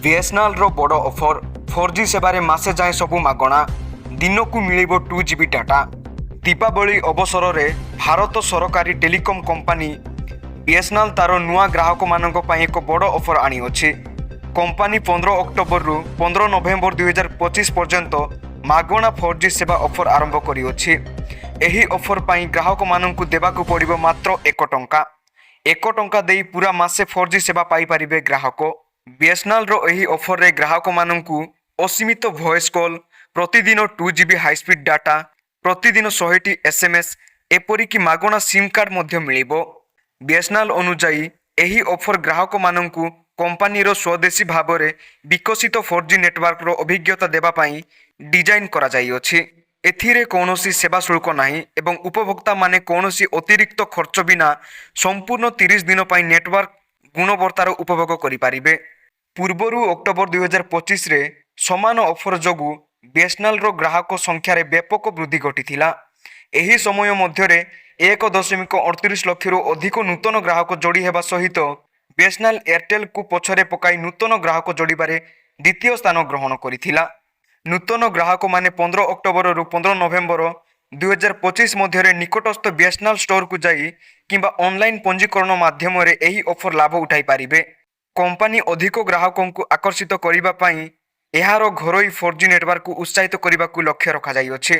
ବିଏସ୍ଏନ୍ଏଲ୍ର ବଡ଼ offer 4G ସେବାରେ ମାସେ ଯାଏଁ ସବୁ ମାଗଣା, ଦିନକୁ ମିଳିବ 2GB ଡାଟା। ଦୀପାବଳି ଅବସରରେ ଭାରତ ସରକାରୀ ଟେଲିକମ୍ କମ୍ପାନୀ ବିଏସ୍ଏନ୍ଏଲ୍ ତାର ନୂଆ ଗ୍ରାହକମାନଙ୍କ ପାଇଁ ଏକ ବଡ଼ ଅଫର ଆଣିଅଛି। କମ୍ପାନୀ 15 ଅକ୍ଟୋବରରୁ 15 ନଭେମ୍ବର 2025 ପର୍ଯ୍ୟନ୍ତ ମାଗଣା 4G ସେବା ଅଫର ଆରମ୍ଭ କରିଅଛି। ଏହି ଅଫର ପାଇଁ ଗ୍ରାହକମାନଙ୍କୁ ଦେବାକୁ ପଡ଼ିବ ମାତ୍ର 1 ଟଙ୍କା। 1 ଟଙ୍କା ଦେଇ ପୁରା ମାସେ 4G ସେବା ପାଇପାରିବେ ଗ୍ରାହକ। ବିଏସ୍ଏନ୍ଏଲ୍ର ଏହି ଅଫରରେ ଗ୍ରାହକମାନଙ୍କୁ ଅସୀମିତ ଭଏସ୍ କଲ୍, ପ୍ରତିଦିନ 2GB ହାଇସ୍ପିଡ୍ ଡାଟା, ପ୍ରତିଦିନ 100ଟି SMS, ଏପରିକି ମାଗଣା ସିମ୍ କାର୍ଡ଼ ମଧ୍ୟ ମିଳିବ। ବିଏସ୍ଏନ୍ଏଲ୍ ଅନୁଯାୟୀ ଏହି ଅଫର ଗ୍ରାହକମାନଙ୍କୁ କମ୍ପାନୀର ସ୍ୱଦେଶୀ ଭାବରେ ବିକଶିତ 4G ନେଟୱାର୍କର ଅଭିଜ୍ଞତା ଦେବା ପାଇଁ ଡିଜାଇନ୍ କରାଯାଇଅଛି। ଏଥିରେ କୌଣସି ସେବା ଶୁଳ୍କ ନାହିଁ ଏବଂ ଉପଭୋକ୍ତାମାନେ କୌଣସି ଅତିରିକ୍ତ ଖର୍ଚ୍ଚ ବିନା ସମ୍ପୂର୍ଣ୍ଣ 30 ଦିନ ପାଇଁ ନେଟୱାର୍କ ଗୁଣବତ୍ତାର ଉପଭୋଗ କରିପାରିବେ। ପୂର୍ବରୁ ଅକ୍ଟୋବର 2025ରେ ସମାନ ଅଫର ଯୋଗୁଁ ବିଏସ୍ଏନ୍ଏଲ୍ର ଗ୍ରାହକ ସଂଖ୍ୟାରେ ବ୍ୟାପକ ବୃଦ୍ଧି ଘଟିଥିଲା। ଏହି ସମୟ ମଧ୍ୟରେ 1.38 ଲକ୍ଷରୁ ଅଧିକ ନୂତନ ଗ୍ରାହକ ଯୋଡ଼ି ହେବା ସହିତ ବିଏସ୍ଏନ୍ଏଲ୍ ଏୟାରଟେଲ୍କୁ ପଛରେ ପକାଇ ନୂତନ ଗ୍ରାହକ ଯୋଡ଼ିବାରେ ଦ୍ୱିତୀୟ ସ୍ଥାନ ଗ୍ରହଣ କରିଥିଲା। ନୂତନ ଗ୍ରାହକମାନେ 15 ଅକ୍ଟୋବରରୁ 15 ନଭେମ୍ବର 2025 ମଧ୍ୟରେ ନିକଟସ୍ଥ ବିଏସ୍ଏନ୍ଏଲ୍ ଷ୍ଟୋରକୁ ଯାଇ କିମ୍ବା ଅନଲାଇନ୍ ପଞ୍ଜୀକରଣ ମାଧ୍ୟମରେ ଏହି ଅଫର ଲାଭ ଉଠାଇ ପାରିବେ। କମ୍ପାନୀ ଅଧିକ ଗ୍ରାହକଙ୍କୁ ଆକର୍ଷିତ କରିବା ପାଇଁ ଏହାର ଘରୋଇ 4G ନେଟୱାର୍କକୁ ଉତ୍ସାହିତ କରିବାକୁ ଲକ୍ଷ୍ୟ ରଖାଯାଇଅଛି।